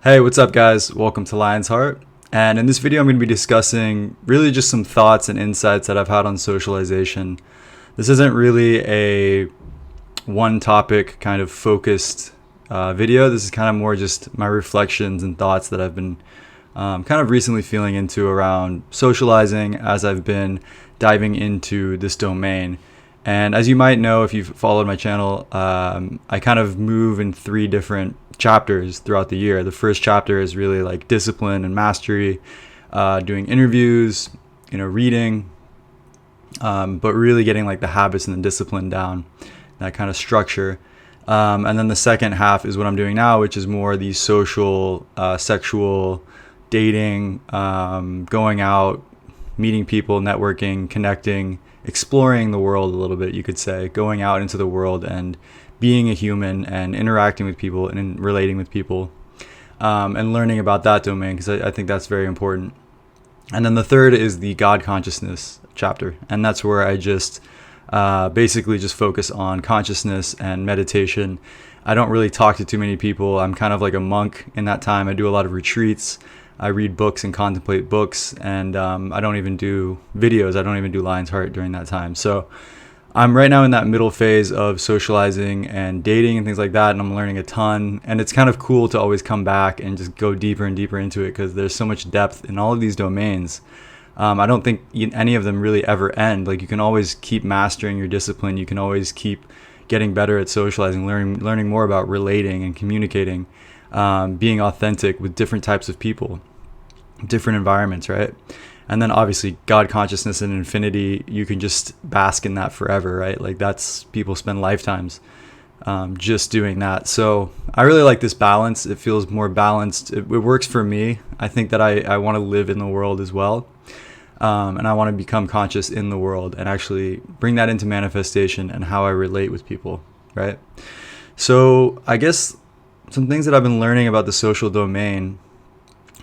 Hey, what's up, guys? Welcome to Lion's Heart. And in this video, I'm going to be discussing really just some thoughts and insights that I've had on socialization. This isn't really a one topic kind of focused video. This is kind of more just my reflections and thoughts that I've been kind of recently feeling into around socializing as I've been diving into this domain. And as you might know, if you've followed my channel, I kind of move in three different chapters throughout the year. The first chapter is really like discipline and mastery, doing interviews, reading, but really getting like the habits and the discipline down, that kind of structure. And then the second half is what I'm doing now, which is more the social, sexual, dating, going out, meeting people, networking, connecting, exploring the world a little bit, you could say, going out into the world and being a human and interacting with people and relating with people, and learning about that domain, because I think that's very important. And then the third is the God consciousness chapter, and that's where I just basically just focus on consciousness and meditation. I don't really talk to too many people. I'm kind of like a monk in that time. I do a lot of retreats. I read books and contemplate books, and I don't even do videos. I don't even do Lion's Heart during that time. So I'm right now in that middle phase of socializing and dating and things like that, and I'm learning a ton. And it's kind of cool to always come back and just go deeper and deeper into it, because there's so much depth in all of these domains. I don't think any of them really ever end. Like, you can always keep mastering your discipline. You can always keep getting better at socializing, learning more about relating and communicating, being authentic with different types of people, different environments, right? And then obviously God consciousness and infinity, you can just bask in that forever, right? Like, that's, people spend lifetimes just doing that. So I really like this balance. It feels more balanced. It works for me. I think that I want to live in the world as well. And I want to become conscious in the world and actually bring that into manifestation and how I relate with people, right? So I guess some things that I've been learning about the social domain,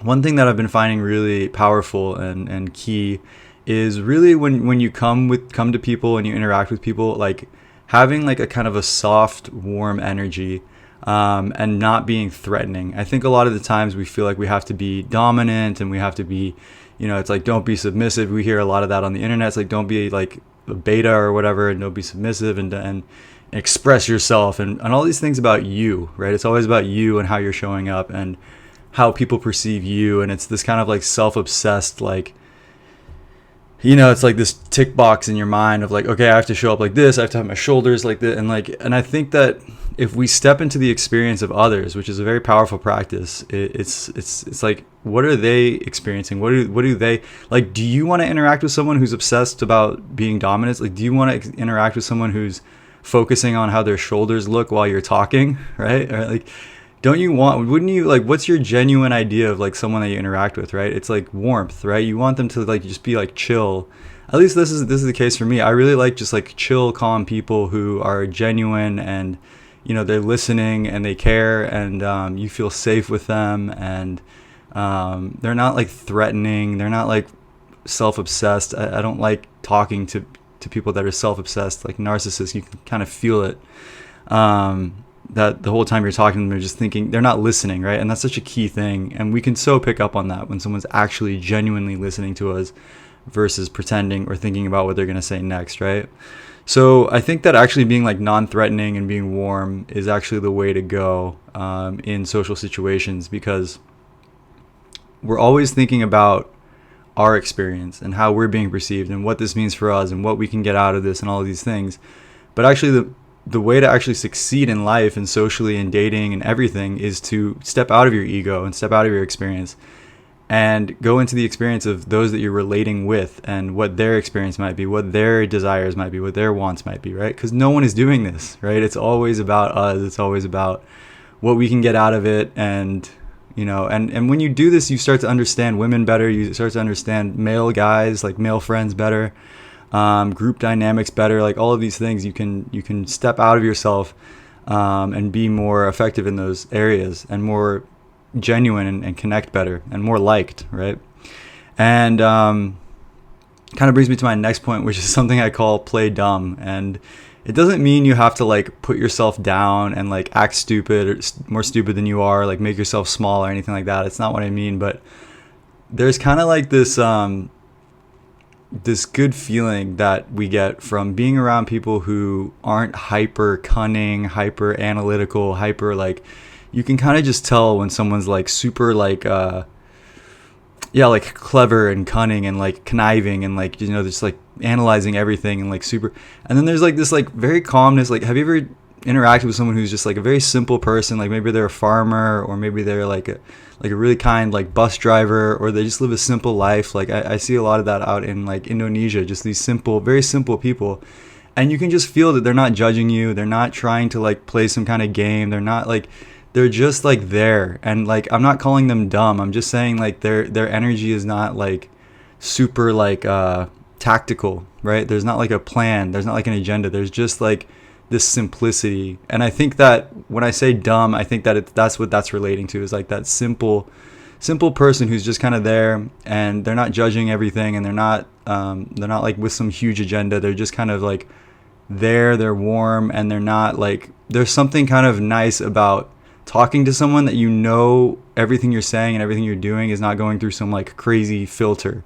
one thing that I've been finding really powerful and key is really when you come to people and you interact with people, like having like a kind of a soft, warm energy, and not being threatening. I think a lot of the times we feel like we have to be dominant and we have to be, it's like, don't be submissive. We hear a lot of that on the internet. It's like, don't be like a beta or whatever, and don't be submissive, and express yourself and all these things about you, right? It's always about you and how you're showing up and how people perceive you. And it's this kind of like self-obsessed, like, it's like this tick box in your mind of like, okay, I have to show up like this, I have to have my shoulders like this, and I think that if we step into the experience of others, which is a very powerful practice, it's like, what are they experiencing? What do they like? Do you want to interact with someone who's obsessed about being dominant? Like, do you want to interact with someone who's focusing on how their shoulders look while you're talking, right? Or like, wouldn't you, like, what's your genuine idea of like someone that you interact with, right? It's like warmth, right? You want them to like just be like chill. At least this is the case for me. I really like just like chill, calm people who are genuine, and they're listening and they care, and you feel safe with them, and they're not like threatening. They're not like self-obsessed. I don't like talking to people that are self-obsessed, like narcissists. You can kind of feel it. That the whole time you're talking to them, they're just thinking, they're not listening, right? And that's such a key thing. And we can so pick up on that when someone's actually genuinely listening to us versus pretending or thinking about what they're going to say next, right? So I think that actually being like non-threatening and being warm is actually the way to go in social situations, because we're always thinking about our experience and how we're being perceived and what this means for us and what we can get out of this and all of these things. But actually the way to actually succeed in life and socially and dating and everything is to step out of your ego and step out of your experience and go into the experience of those that you're relating with and what their experience might be, what their desires might be, what their wants might be, right? Because no one is doing this, right? It's always about us. It's always about what we can get out of it. And and when you do this, you start to understand women better. You start to understand male guys, like male friends, better. Group dynamics better, like all of these things. You can step out of yourself and be more effective in those areas and more genuine and connect better and more liked, right? And kind of brings me to my next point, which is something I call play dumb. And it doesn't mean you have to like put yourself down and like act stupid or more stupid than you are, like make yourself small or anything like that. It's not what I mean, but there's kind of like this good feeling that we get from being around people who aren't hyper cunning, hyper analytical, hyper like, you can kind of just tell when someone's like super like like clever and cunning and like conniving and like, just like analyzing everything and like super. And then there's like this like very calmness. Like, have you ever interacted with someone who's just like a very simple person? Like maybe they're a farmer, or maybe they're like a really kind like bus driver, or they just live a simple life. Like I see a lot of that out in like Indonesia, just these simple, very simple people. And you can just feel that they're not judging you. They're not trying to like play some kind of game. They're not like, they're just like there. And like, I'm not calling them dumb. I'm just saying like their energy is not like super like tactical, right? There's not like a plan. There's not like an agenda. There's just like this simplicity. And I think that when I say dumb, I think that that's what that's relating to, is like that simple person who's just kind of there, and they're not judging everything, and they're not like with some huge agenda. They're just kind of like there. They're warm, and they're not like, there's something kind of nice about talking to someone that everything you're saying and everything you're doing is not going through some like crazy filter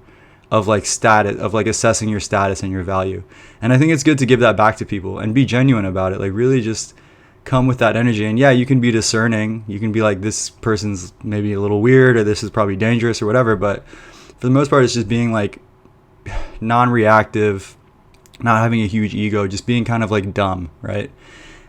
of like status, of like assessing your status and your value. And I think it's good to give that back to people and be genuine about it. Like really just come with that energy. And yeah, you can be discerning. You can be like, this person's maybe a little weird, or this is probably dangerous or whatever. But for the most part, it's just being like non-reactive, not having a huge ego, just being kind of like dumb, right?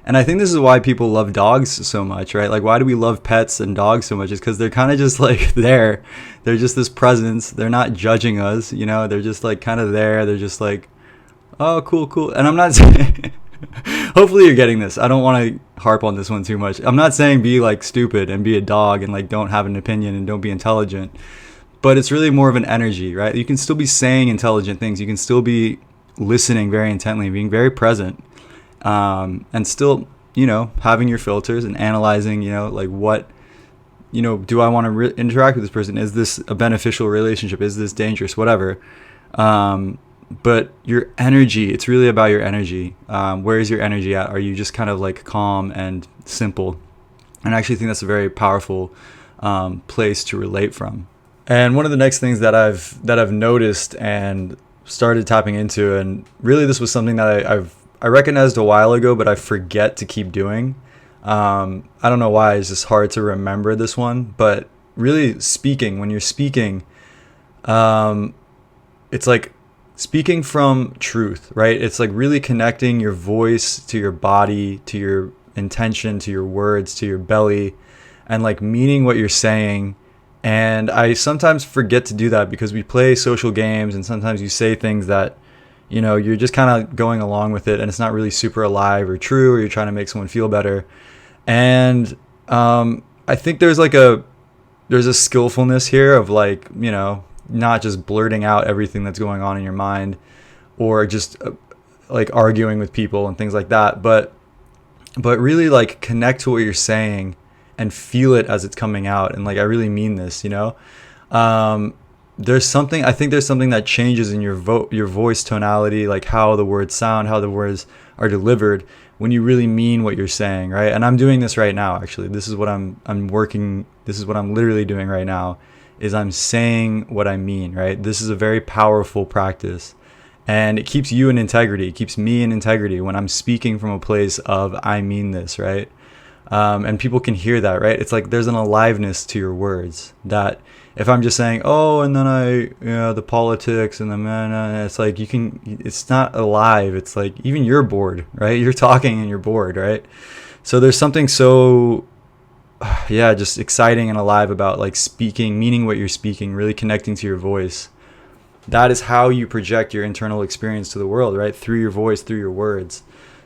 And I think this is why people love dogs so much, right? Like, why do we love pets and dogs so much? It's because they're kind of just like there. They're just this presence. They're not judging us, They're just like kind of there. They're just like, oh, cool. And I'm not saying, hopefully you're getting this. I don't want to harp on this one too much. I'm not saying be like stupid and be a dog and like don't have an opinion and don't be intelligent. But it's really more of an energy, right? You can still be saying intelligent things. You can still be listening very intently, being very present. And still, having your filters and analyzing, like what, do I want to interact with this person? Is this a beneficial relationship? Is this dangerous? Whatever. But your energy, it's really about your energy. Where is your energy at? Are you just kind of like calm and simple? And I actually think that's a very powerful place to relate from. And one of the next things that I've noticed and started tapping into, and really this was something that I recognized a while ago, but I forget to keep doing. I don't know why. It's just hard to remember this one. But really speaking, when you're speaking, it's like speaking from truth, right? It's like really connecting your voice to your body, to your intention, to your words, to your belly, and like meaning what you're saying. And I sometimes forget to do that because we play social games, and sometimes you say things that you're just kind of going along with it, and it's not really super alive or true, or you're trying to make someone feel better. And I think there's a skillfulness here of like, not just blurting out everything that's going on in your mind, or just like arguing with people and things like that. But really like connect to what you're saying and feel it as it's coming out. And like, I really mean this, there's something that changes in your voice tonality, like how the words sound, how the words are delivered when you really mean what you're saying, right? And I'm doing this right now, actually. This is what I'm literally doing right now, is I'm saying what I mean, right? This is a very powerful practice, and it keeps you in integrity. It keeps me in integrity when I'm speaking from a place of, I mean this, right? And people can hear that, right? It's like there's an aliveness to your words that if I'm just saying, oh, and then the politics and the man, it's like it's not alive. It's like even you're bored, right? You're talking and you're bored, right? So there's something so, just exciting and alive about like speaking, meaning what you're speaking, really connecting to your voice. That is how you project your internal experience to the world, right? Through your voice, through your words.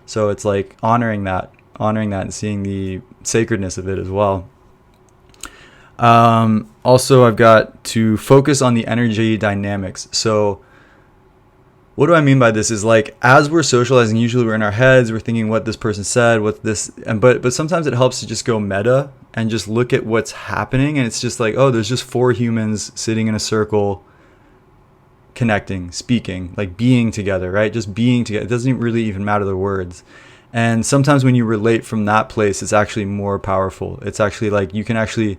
So it's like honoring that and seeing the sacredness of it as well. Also, I've got to focus on the energy dynamics. So what do I mean by this is like, as we're socializing, usually we're in our heads, we're thinking what this person said, but sometimes it helps to just go meta and just look at what's happening. And it's just like, oh, there's just 4 humans sitting in a circle connecting, speaking, like being together, right? Just being together. It doesn't really even matter the words. And sometimes when you relate from that place, it's actually more powerful. It's actually like you can actually,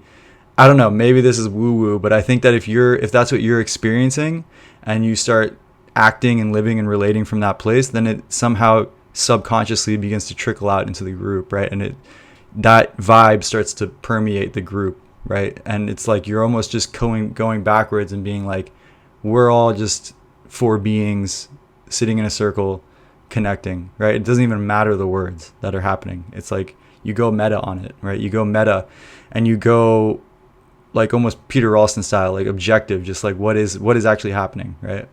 I don't know, maybe this is woo woo, but I think that if that's what you're experiencing and you start acting and living and relating from that place, then it somehow subconsciously begins to trickle out into the group, right? And that vibe starts to permeate the group, right? And it's like you're almost just going backwards and being like, we're all just four beings sitting in a circle connecting, right? It doesn't even matter the words that are happening. It's like you go meta on it, right? You go meta and you go like almost Peter Ralston style, like objective, just like what is actually happening, right?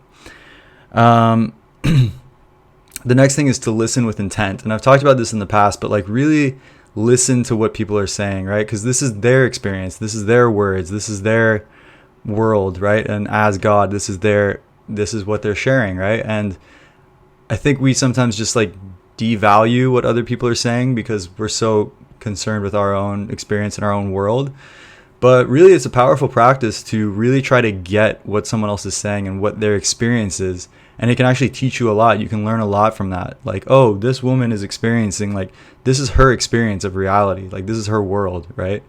The next thing is to listen with intent. And I've talked about this in the past, but like really listen to what people are saying, right? Because this is their experience. This is their words. This is their world, right? And as God, this is what they're sharing, right? And I think we sometimes just like devalue what other people are saying because we're so concerned with our own experience in our own world. But really, it's a powerful practice to really try to get what someone else is saying and what their experience is. And it can actually teach you a lot. You can learn a lot from that. Like, oh, this woman is experiencing, like, this is her experience of reality. Like, this is her world, right?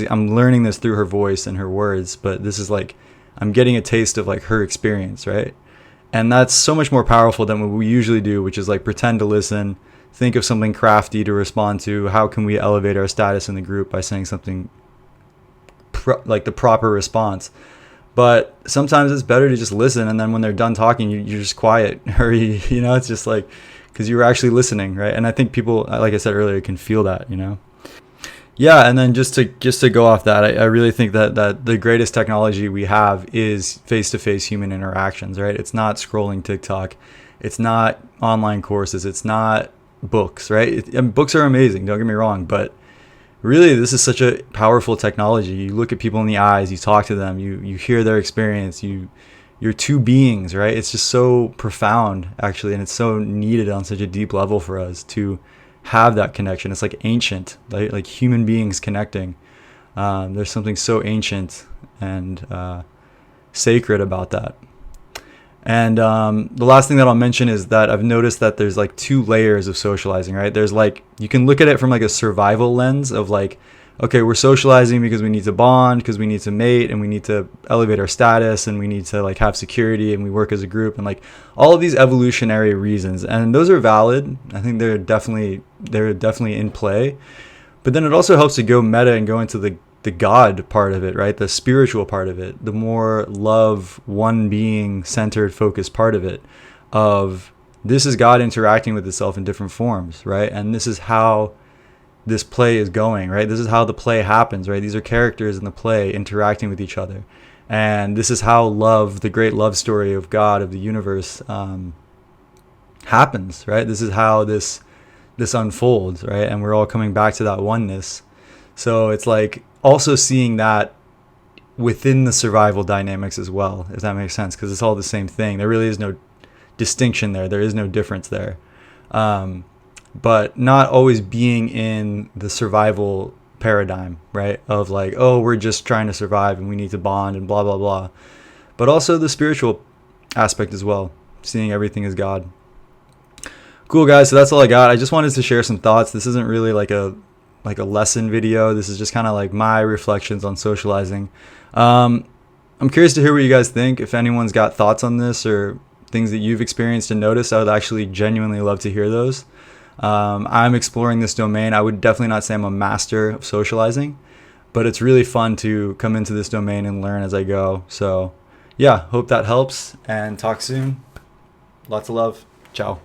I'm learning this through her voice and her words, but this is like, I'm getting a taste of like her experience, right? And that's so much more powerful than what we usually do, which is like pretend to listen, think of something crafty to respond to. How can we elevate our status in the group by saying something like the proper response? But sometimes it's better to just listen, and then when they're done talking, you're just quiet, or it's just like, because you were actually listening, right? And I think people, like I said earlier, can feel that, Yeah, and then just to go off that, I really think that the greatest technology we have is face-to-face human interactions, right? It's not scrolling TikTok, it's not online courses, it's not books, right? And books are amazing, don't get me wrong, but really, this is such a powerful technology. You look at people in the eyes, you talk to them, you hear their experience, you're two beings, right? It's just so profound, actually, and it's so needed on such a deep level for us to have that connection. It's like ancient, like human beings connecting. There's something so ancient and sacred about that. And the last thing that I'll mention is that I've noticed that there's like two layers of socializing, right? There's like, you can look at it from like a survival lens of like, okay, we're socializing because we need to bond, because we need to mate, and we need to elevate our status, and we need to like have security, and we work as a group, and like all of these evolutionary reasons. And those are valid. I think they're definitely in play. But then it also helps to go meta and go into the God part of it, right? The spiritual part of it, the more love, one being centered, focused part of it, of this is God interacting with itself in different forms, right? And this is how this play is going, right? This is how the play happens, right? These are characters in the play interacting with each other. And this is how love, the great love story of God, of the universe, happens, right? This is how this unfolds, right? And we're all coming back to that oneness. So it's like also seeing that within the survival dynamics as well, if that makes sense, because it's all the same thing. There really is no distinction there. There is no difference there. But not always being in the survival paradigm, right? Of like, oh, we're just trying to survive and we need to bond and blah, blah, blah. But also the spiritual aspect as well, seeing everything as God. Cool, guys. So that's all I got. I just wanted to share some thoughts. This isn't really like a lesson video. This is just kind of like my reflections on socializing. I'm curious to hear what you guys think. If anyone's got thoughts on this or things that you've experienced and noticed, I would actually genuinely love to hear those. I'm exploring this domain. I would definitely not say I'm a master of socializing, but it's really fun to come into this domain and learn as I go. So yeah, hope that helps, and talk soon. Lots of love. Ciao.